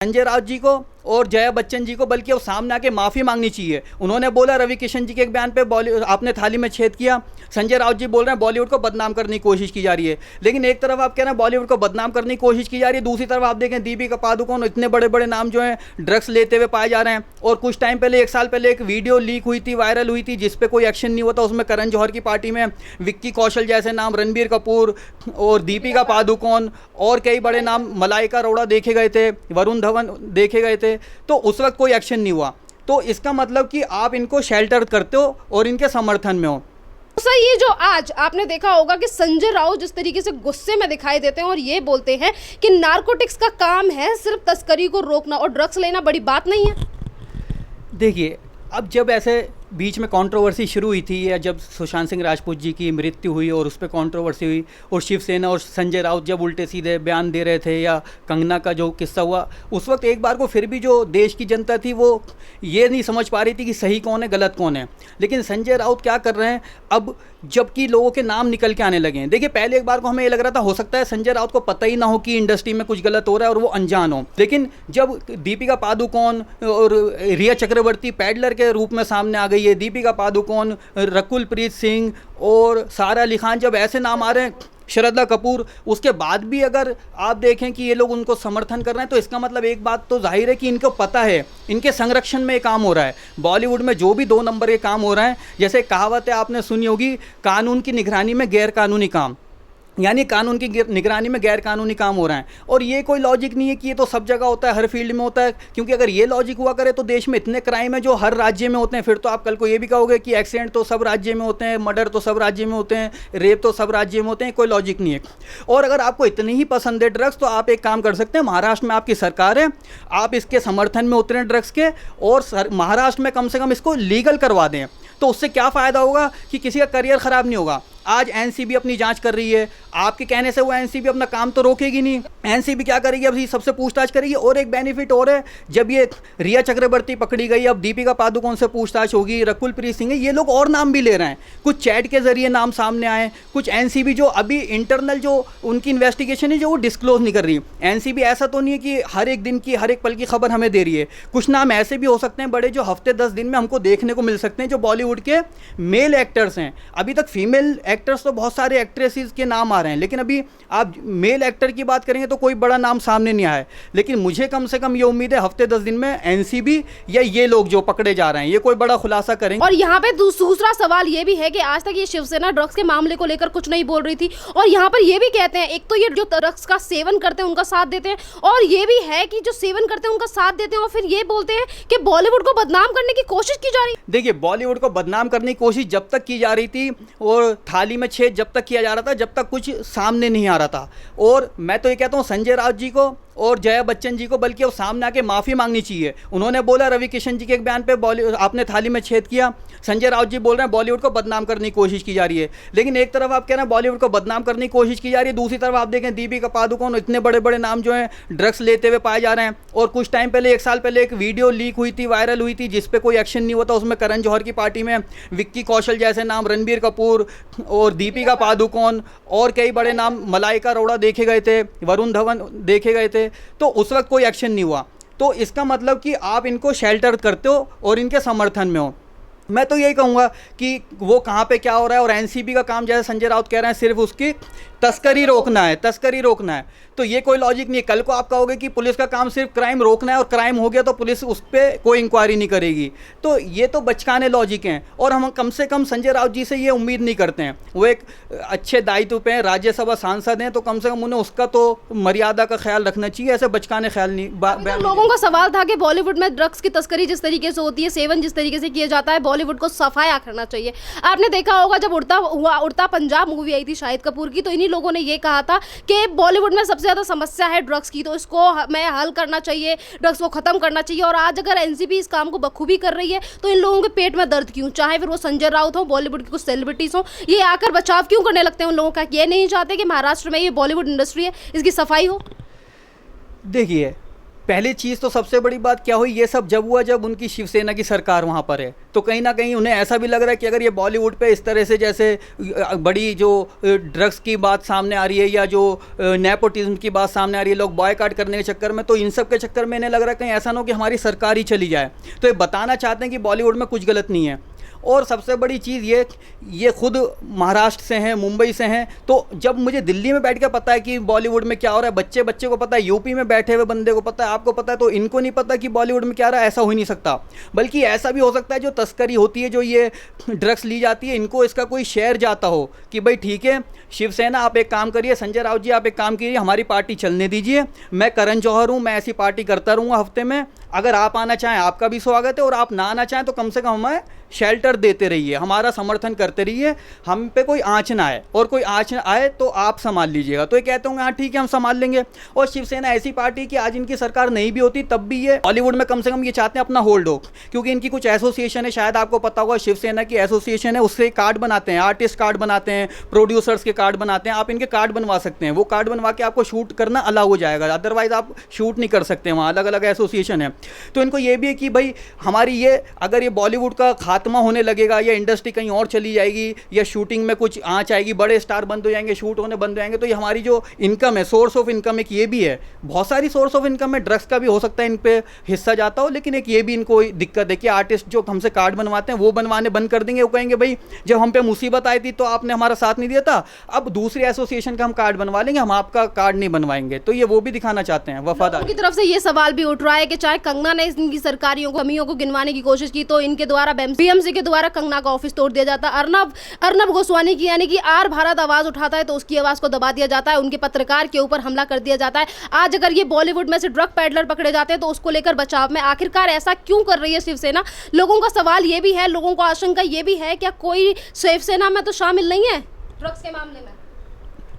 संजय राउत जी को और जया बच्चन जी को बल्कि वो सामने आके माफ़ी मांगनी चाहिए। उन्होंने बोला रवि किशन जी के एक बयान पे बॉलीवुड आपने थाली में छेद किया। संजय राउत जी बोल रहे हैं बॉलीवुड को बदनाम करने की कोशिश की जा रही है, लेकिन एक तरफ आप कह रहे हैं बॉलीवुड को बदनाम करने की कोशिश की जा रही है, दूसरी तरफ आप देखें दीपिका पादुकोण इतने बड़े बड़े नाम जो हैं ड्रग्स लेते हुए पाए जा रहे हैं। और कुछ टाइम पहले, एक साल पहले एक वीडियो लीक हुई थी, वायरल हुई थी, जिसपे कोई एक्शन नहीं हुआ था। उसमें करण जौहर की पार्टी में विक्की कौशल जैसे नाम, रणबीर कपूर और दीपिका पादुकोण और कई बड़े नाम, मलाइका अरोड़ा देखे गए थे, वरुण धवन देखे गए थे, तो उस वक्त कोई एक्शन नहीं हुआ। तो इसका मतलब कि आप इनको शेल्टर करते हो और इनके समर्थन में हो। सर, ये जो आज आपने देखा होगा कि संजय राउत जिस तरीके से गुस्से में दिखाई देते हैं और ये बोलते हैं कि नारकोटिक्स का काम है सिर्फ तस्करी को रोकना और ड्रग्स लेना बड़ी बात नहीं है। देखिए, अब जब ऐसे बीच में कंट्रोवर्सी शुरू हुई थी, या जब सुशांत सिंह राजपूत जी की मृत्यु हुई और उस पर कंट्रोवर्सी हुई और शिवसेना और संजय राउत जब उल्टे सीधे बयान दे रहे थे, या कंगना का जो किस्सा हुआ, उस वक्त एक बार को फिर भी जो देश की जनता थी वो ये नहीं समझ पा रही थी कि सही कौन है गलत कौन है। लेकिन संजय राउत क्या कर रहे हैं अब, जबकि लोगों के नाम निकल के आने लगे हैं। देखिए, पहले एक बार को हमें ये लग रहा था हो सकता है संजय राउत को पता ही ना हो कि इंडस्ट्री में कुछ गलत हो रहा है और वो अनजान हो, लेकिन जब दीपिका पादुकोण और रिया चक्रवर्ती पैडलर के रूप में सामने आ गई है, दीपिका पादुकोण, रकुल प्रीत सिंह और सारा अली खान, जब ऐसे नाम आ रहे हैं, श्रद्धा कपूर, उसके बाद भी अगर आप देखें कि ये लोग उनको समर्थन कर रहे हैं, तो इसका मतलब एक बात तो जाहिर है कि इनको पता है, इनके संरक्षण में ये काम हो रहा है। बॉलीवुड में जो भी 2 नंबर के काम हो रहा है, जैसे कहावत है आपने सुनी होगी, कानून की निगरानी में गैर कानूनी काम, यानी कानून की निगरानी में गैर कानूनी काम हो रहा है। और ये कोई लॉजिक नहीं है कि ये तो सब जगह होता है, हर फील्ड में होता है, क्योंकि अगर ये लॉजिक हुआ करे तो देश में इतने क्राइम है जो हर राज्य में होते हैं। फिर तो आप कल को ये भी कहोगे कि एक्सीडेंट तो सब राज्य में होते हैं, मर्डर तो सब राज्य में होते हैं, रेप तो सब राज्य में होते हैं, कोई लॉजिक नहीं है। और अगर आपको इतनी ही पसंद है ड्रग्स, तो आप एक काम कर सकते हैं, महाराष्ट्र में आपकी सरकार है, आप इसके समर्थन में उतरें ड्रग्स के, और महाराष्ट्र में कम से कम इसको लीगल करवा दें। तो उससे क्या फ़ायदा होगा कि किसी का करियर ख़राब नहीं होगा। आज एनसीबी अपनी जांच कर रही है, आपके कहने से वो एनसीबी अपना काम तो रोकेगी नहीं। एनसीबी क्या करेगी, अब सबसे पूछताछ करेगी। और एक बेनिफिट और है, जब ये रिया चक्रवर्ती पकड़ी गई, अब दीपिका पादुकोण से पूछताछ होगी, रकुल प्रीत सिंह, ये लोग और नाम भी ले रहे हैं, कुछ चैट के जरिए नाम सामने आए, कुछ एनसीबी जो अभी इंटरनल जो उनकी इन्वेस्टिगेशन है जो वो डिस्क्लोज नहीं कर रही। एनसीबी ऐसा तो नहीं है कि हर एक दिन की, हर एक पल की खबर हमें दे रही है। कुछ नाम ऐसे भी हो सकते हैं बड़े, जो हफ्ते 10 दिन में हमको देखने को मिल सकते हैं, जो बॉलीवुड के मेल एक्टर्स हैं। अभी तक फीमेल एक्टर्स तो बहुत सारे एक्ट्रेसेस के नाम आ रहे हैं, लेकिन अभी आप मेल एक्टर की बात करेंगे तो कोई बड़ा नाम सामने नहीं आया है। लेकिन मुझे कम से कम ये उम्मीद है हफ्ते 10 दिन में एनसीबी या ये लोग जो पकड़े जा रहे हैं ये कोई बड़ा खुलासा करेंगे। और यहाँ पे दूसरा सवाल ये भी है कि आज तक ये शिवसेना ड्रग्स के मामले को लेकर कुछ नहीं बोल रही थी, और यहाँ पर ये भी कहते हैं, एक तो ये जो ड्रग्स का सेवन करते हैं उनका साथ देते हैं, और ये भी है कि जो सेवन करते हैं उनका साथ देते हैं, और फिर ये बोलते हैं कि बॉलीवुड को बदनाम करने की कोशिश की जा रही है। देखिए, बॉलीवुड को बदनाम करने की कोशिश जब तक की जा रही थी और थाली में छेद जब तक किया जा रहा था, जब तक कुछ सामने नहीं आ रहा था। और मैं तो ये कहता हूँ संजय राउत जी को और जया बच्चन जी को बल्कि वो सामने आके माफ़ी मांगनी चाहिए। उन्होंने बोला रवि किशन जी के एक बयान पे बॉलीवुड आपने थाली में छेद किया। संजय राउत जी बोल रहे हैं बॉलीवुड को बदनाम करने की कोशिश की जा रही है, लेकिन एक तरफ आप कह रहे हैं बॉलीवुड को बदनाम करने की कोशिश की जा रही है, दूसरी तरफ आप देखें दीपिका पादुकोण इतने बड़े बड़े नाम जो हैं ड्रग्स लेते हुए पाए जा रहे हैं। और कुछ टाइम पहले, एक साल पहले एक वीडियो लीक हुई थी, वायरल हुई थी, जिसपे कोई एक्शन नहीं हुआ था। उसमें करण जौहर की पार्टी में विक्की कौशल जैसे नाम, रणबीर कपूर और दीपिका पादुकोण और कई बड़े नाम, मलाइका अरोड़ा देखे गए थे, वरुण धवन देखे गए थे, तो उस वक्त कोई एक्शन नहीं हुआ। तो इसका मतलब कि आप इनको शेल्टर करते हो और इनके समर्थन में हो। मैं तो यही कहूँगा कि वो कहाँ पे क्या हो रहा है। और एनसीबी का काम, जैसे संजय राउत कह रहे हैं, सिर्फ उसकी तस्करी रोकना है, तस्करी रोकना है, तो ये कोई लॉजिक नहीं है। कल को आप कहोगे कि पुलिस का काम सिर्फ क्राइम रोकना है और क्राइम हो गया तो पुलिस उस पर कोई इंक्वायरी नहीं करेगी, तो ये तो बचकाने लॉजिक हैं। और हम कम से कम संजय राउत जी से ये उम्मीद नहीं करते हैं। वो एक अच्छे दायित्व पे हैं, राज्यसभा सांसद हैं, तो कम से कम उन्हें उसका तो मर्यादा का ख्याल रखना चाहिए। ऐसे बचकाने ख्याल नहीं। लोगों का सवाल था कि बॉलीवुड में ड्रग्स की तस्करी जिस तरीके से होती है, सेवन जिस तरीके से किया जाता है, बॉलीवुड को सफाया करना चाहिए। आपने देखा होगा जब उड़ता पंजाब मूवी आई थी शाहिद कपूर की, तो इन्हीं लोगों ने ये कहा था कि बॉलीवुड में सबसे ज्यादा समस्या है ड्रग्स की, तो इसको हमें हल करना चाहिए, ड्रग्स को खत्म करना चाहिए। और आज अगर एनसीबी इस काम को बखूबी कर रही है तो इन लोगों के पेट में दर्द क्यों, चाहे फिर वो संजय राउत हो, बॉलीवुड की कुछ सेलिब्रिटीज हो, ये आकर बचाव क्यों करने लगते हैं उन लोगों का? ये नहीं चाहते कि महाराष्ट्र में ये बॉलीवुड इंडस्ट्री है इसकी सफाई हो? देखिए, पहली चीज़ तो सबसे बड़ी बात क्या हुई, ये सब जब हुआ जब उनकी शिवसेना की सरकार वहाँ पर है, तो कहीं ना कहीं उन्हें ऐसा भी लग रहा है कि अगर ये बॉलीवुड पे इस तरह से जैसे बड़ी जो ड्रग्स की बात सामने आ रही है या जो नेपोटिज्म की बात सामने आ रही है, लोग बॉयकॉट करने के चक्कर में, तो इन सब के चक्कर में इन्हें लग रहा है कहीं ऐसा ना हो कि हमारी सरकार ही चली जाए। तो ये बताना चाहते हैं कि बॉलीवुड में कुछ गलत नहीं है। और सबसे बड़ी चीज़ ये खुद महाराष्ट्र से हैं, मुंबई से हैं, तो जब मुझे दिल्ली में बैठ के पता है कि बॉलीवुड में क्या हो रहा है, बच्चे को पता है, यूपी में बैठे हुए बंदे को पता है, आपको पता है, तो इनको नहीं पता कि बॉलीवुड में क्या हो रहा है, ऐसा हो ही नहीं सकता। बल्कि ऐसा भी हो सकता है जो तस्करी होती है, जो ये ड्रग्स ली जाती है, इनको इसका कोई शेयर जाता हो कि भाई ठीक है शिवसेना आप एक काम करिए, संजय राउत जी आप एक काम कीजिए, हमारी पार्टी चलने दीजिए, मैं करण जौहर हूँ, मैं ऐसी पार्टी करता रहूँगा हफ्ते में, अगर आप आना चाहें आपका भी स्वागत है, और आप ना आना चाहें तो कम से कम हमें शेल्टर देते रहिए, हमारा समर्थन करते रहिए, हम पे कोई आँच ना आए, और कोई आँच आए तो आप संभाल लीजिएगा। तो ये कहते होंगे हाँ ठीक है हम संभाल लेंगे। और शिवसेना ऐसी पार्टी कि आज इनकी सरकार नहीं भी होती तब भी ये बॉलीवुड में कम से कम ये चाहते हैं अपना होल्ड हो, क्योंकि इनकी कुछ एसोसिएशन है, शायद आपको पता होगा शिवसेना की एसोसिएशन है, उससे कार्ड बनाते हैं, आर्टिस्ट कार्ड बनाते हैं, प्रोड्यूसर्स के कार्ड बनाते हैं, आप इनके कार्ड बनवा सकते हैं, वो कार्ड बनवा के आपको शूट करना अलाउ हो जाएगा, अदरवाइज आप शूट नहीं कर सकते, वहाँ अलग अलग एसोसिएशन है। तो इनको ये भी है कि भाई हमारी ये अगर ये बॉलीवुड का खात्मा होने लगेगा या इंडस्ट्री कहीं और चली जाएगी या शूटिंग में कुछ आँच आएगी, बड़े स्टार बंद हो जाएंगे, शूट होने बंद हो जाएंगे, तो ये हमारी जो इनकम है, सोर्स ऑफ इनकम एक ये भी है, बहुत सारी सोर्स ऑफ इनकम है, ड्रग्स का भी हो सकता है इन पे हिस्सा जाता हो, लेकिन एक ये भी इनको दिक्कत है कि आर्टिस्ट जो हमसे कार्ड बनवाते हैं वो बनवाने बंद कर देंगे, वो कहेंगे भाई जब हम पे मुसीबत आई थी तो आपने हमारा साथ नहीं दिया था, अब दूसरी एसोसिएशन का हम कार्ड बनवा लेंगे, हम आपका कार्ड नहीं बनवाएंगे। तो ये वो भी दिखाना चाहते हैं वफादार की तरफ से ये सवाल भी उठ रहा है कि चाहे कंगना ने इनकी सरकारियों को कमियों को गिनवाने की कोशिश की तो इनके द्वारा बीएमसी के द्वारा कंगना का ऑफिस तोड़ दिया जाता, अर्नब गोस्वामी की यानी कि आर भारत आवाज उठाता है तो उसकी आवाज को दबा दिया जाता है, उनके पत्रकार के ऊपर हमला कर दिया जाता है। आज अगर ये बॉलीवुड में से ड्रग पैडलर पकड़े जाते हैं तो उसको लेकर बचाव में आखिरकार ऐसा क्यों कर रही है शिवसेना? लोगों का सवाल ये भी है, लोगों को आशंका ये भी है क्या कोई शिवसेना में तो शामिल नहीं है ड्रग्स के मामले में?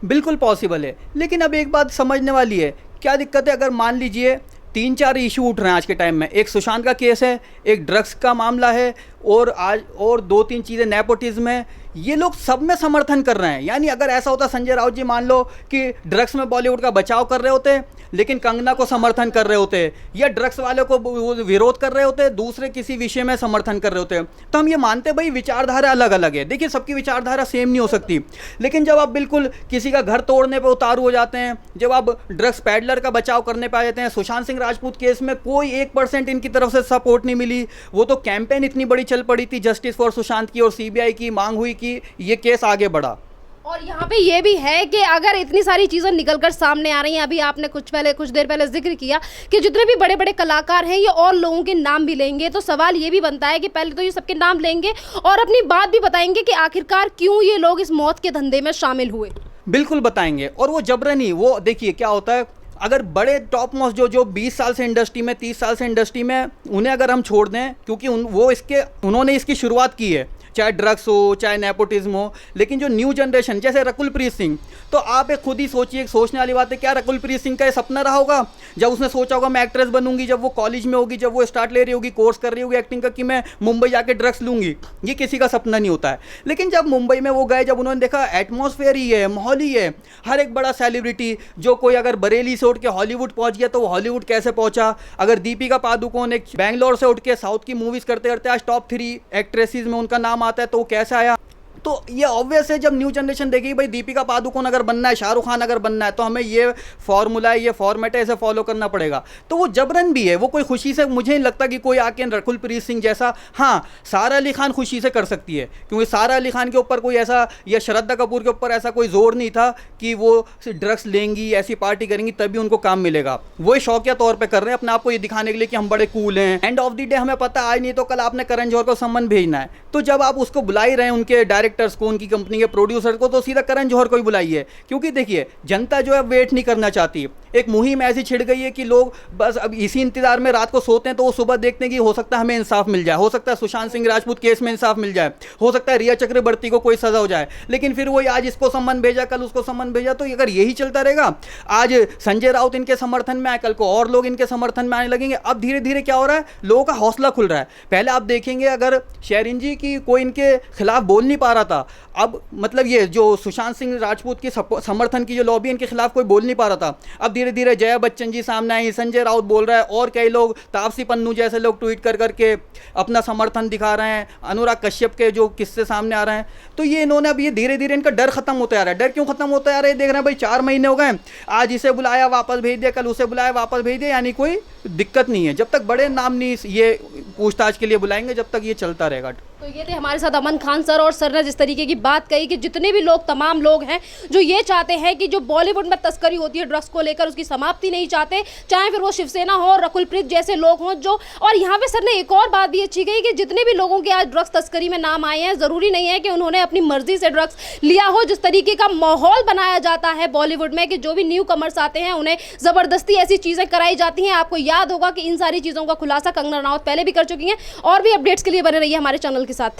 बिल्कुल पॉसिबल है, लेकिन अब एक बात समझने वाली है, क्या दिक्कत है अगर मान लीजिए 3-4 इशू उठ रहे हैं आज के टाइम में, एक सुशांत का केस है, एक ड्रग्स का मामला है, और आज और 2-3 चीज़ें नेपोटिज्म है, ये लोग सब में समर्थन कर रहे हैं। यानी अगर ऐसा होता संजय राउत जी मान लो कि ड्रग्स में बॉलीवुड का बचाव कर रहे होते लेकिन कंगना को समर्थन कर रहे होते, या ड्रग्स वाले को विरोध कर रहे होते, दूसरे किसी विषय में समर्थन कर रहे होते, तो हम ये मानते भाई विचारधारा अलग अलग है। देखिए सबकी विचारधारा सेम नहीं हो सकती, लेकिन जब आप बिल्कुल किसी का घर तोड़ने पर उतारू हो जाते हैं, जब आप ड्रग्स पैडलर का बचाव करने पर आ जाते हैं, सुशांत सिंह राजपूत केस में कोई 1% इनकी तरफ से सपोर्ट नहीं मिली, वो तो कैंपेन इतनी बड़ी चल पड़ी थी जस्टिस फॉर सुशांत की, और सीबीआई की मांग हुई कि ये केस आगे बढ़ा। और यहाँ पे ये भी है कि अगर इतनी सारी चीज़ें निकलकर सामने आ रही हैं, अभी आपने कुछ देर पहले जिक्र किया कि जितने भी बड़े बड़े कलाकार हैं ये और लोगों के नाम भी लेंगे, तो सवाल ये भी बनता है कि पहले तो ये सबके नाम लेंगे और अपनी बात भी बताएंगे कि आखिरकार क्यों ये लोग इस मौत के धंधे में शामिल हुए। बिल्कुल बताएंगे, और वो जबरनी, वो देखिए क्या होता है, अगर बड़े टॉप मोस्ट जो 20 साल से इंडस्ट्री में, 30 साल से इंडस्ट्री में, उन्हें अगर हम छोड़ दें, क्योंकि उन्होंने इसकी शुरुआत की है, चाहे ड्रग्स हो चाहे नेपोटिज्म हो, लेकिन जो न्यू जनरेशन जैसे रकुलप्रीत सिंह, तो आप एक खुद ही सोचिए, सोचने वाली बात है, क्या रकुलप्रीत सिंह का ये सपना रहा होगा जब उसने सोचा होगा मैं एक्ट्रेस बनूंगी, जब वो कॉलेज में होगी, जब वो स्टार्ट ले रही होगी, कोर्स कर रही होगी एक्टिंग का, कि मैं मुंबई जाके ड्रग्स लूंगी? ये किसी का सपना नहीं होता है। लेकिन जब मुंबई में वो गए, जब उन्होंने देखा एटमॉस्फेयर ही है, माहौल ही है, हर एक बड़ा सेलिब्रिटी, जो कोई अगर बरेली से उठ के हॉलीवुड पहुंच गया तो वो हॉलीवुड कैसे पहुंचा, अगर दीपिका पादुकोण एक बैंगलोर से उठ के साउथ की मूवीज करते करते आज टॉप 3 एक्ट्रेसेस में उनका नाम आता है, तो वो कैसे आया? तो ये ऑब्वियस है, जब न्यू जनरेशन देखेगी भाई दीपिका पादुकोण अगर बनना है, शाहरुख खान अगर बनना है, तो हमें ये फॉर्मूला है, ये फॉर्मेट है, इसे फॉलो करना पड़ेगा। तो वो जबरन भी है, वो कोई खुशी से, मुझे नहीं लगता कि कोई आके रकुलप्रीत सिंह जैसा, हाँ सारा अली खान खुशी से कर सकती है, क्योंकि सारा अली खान के ऊपर कोई ऐसा, या श्रद्धा कपूर के ऊपर ऐसा कोई जोर नहीं था कि वो ड्रग्स लेंगी, ऐसी पार्टी करेंगी तभी उनको काम मिलेगा। वो शौकिया तौर पर कर रहे हैं अपने आप को ये दिखाने के लिए कि हम बड़े कूल हैं। एंड ऑफ द डे हमें पता आज नहीं तो कल आपने करण जौहर को सम्मन भेजना है, तो जब आप उसको बुला ही रहे हैं, उनके डायरेक्टर्स को, उनकी कंपनी के प्रोड्यूसर को, तो सीधा करण जौहर को ही बुलाइए, क्योंकि देखिए जनता जो है वेट नहीं करना चाहती। एक मुहिम ऐसी छिड़ गई है कि लोग बस अब इसी इंतजार में रात को सोते हैं, तो वो सुबह देखते हैं कि हो सकता है हमें इंसाफ मिल जाए, हो सकता है सुशांत सिंह राजपूत केस में इंसाफ मिल जाए, हो सकता है रिया चक्रवर्ती को कोई सजा हो जाए, लेकिन फिर वही आज इसको सम्मन भेजा, कल उसको सम्मन भेजा। तो अगर यही चलता रहेगा, आज संजय राउत इनके समर्थन में आए, कल को और लोग इनके समर्थन में आने लगेंगे। अब धीरे धीरे क्या हो रहा है, लोगों का हौसला खुल रहा है। पहले आप देखेंगे अगर शेरिन जी की कोई इनके खिलाफ बोल नहीं पा रहा था, अब मतलब ये जो सुशांत सिंह राजपूत की समर्थन की जो लॉबी इनके खिलाफ कोई बोल नहीं पा रहा था, अब धीरे धीरे जया बच्चन जी सामने आई, संजय राउत बोल रहा है, और कई लोग, तापसी पन्नू जैसे लोग ट्वीट कर करके अपना समर्थन दिखा रहे हैं, अनुराग कश्यप के जो किस्से सामने आ रहे हैं। तो ये इन्होंने अब ये धीरे धीरे इनका डर खत्म होता जा रहा है। डर क्यों खत्म होता जा रहा है? देख रहे हैं भाई 4 महीने हो गए, आज इसे बुलाया वापस भेज दिया, कल उसे बुलाया वापस भेज दिया, यानी कोई दिक्कत नहीं है। जब तक बड़े नाम नहीं ये पूछताछ के लिए बुलाएंगे, जब तक ये चलता रहेगा। तो ये थे हमारे साथ अमन खान सर, और सर ने जिस तरीके की बात कही कि जितने भी लोग, तमाम लोग हैं जो ये चाहते हैं कि जो बॉलीवुड में तस्करी होती है ड्रग्स को लेकर, उसकी समाप्ति नहीं चाहते, चाहे फिर वो शिवसेना हो, रकुल प्रीत जैसे लोग हों जो। और यहाँ पे सर ने एक और बात भी अच्छी कही कि जितने भी लोगों के आज ड्रग्स तस्करी में नाम आए हैं, ज़रूरी नहीं है कि उन्होंने अपनी मर्जी से ड्रग्स लिया हो। जिस तरीके का माहौल बनाया जाता है बॉलीवुड में कि जो भी न्यू कमर्स आते हैं उन्हें ज़बरदस्ती ऐसी चीज़ें कराई जाती हैं। आपको याद होगा कि इन सारी चीज़ों का खुलासा कंगना रनौत पहले भी कर चुकी हैं। और भी अपडेट्स के लिए बने रहिए हमारे चैनल के साथ।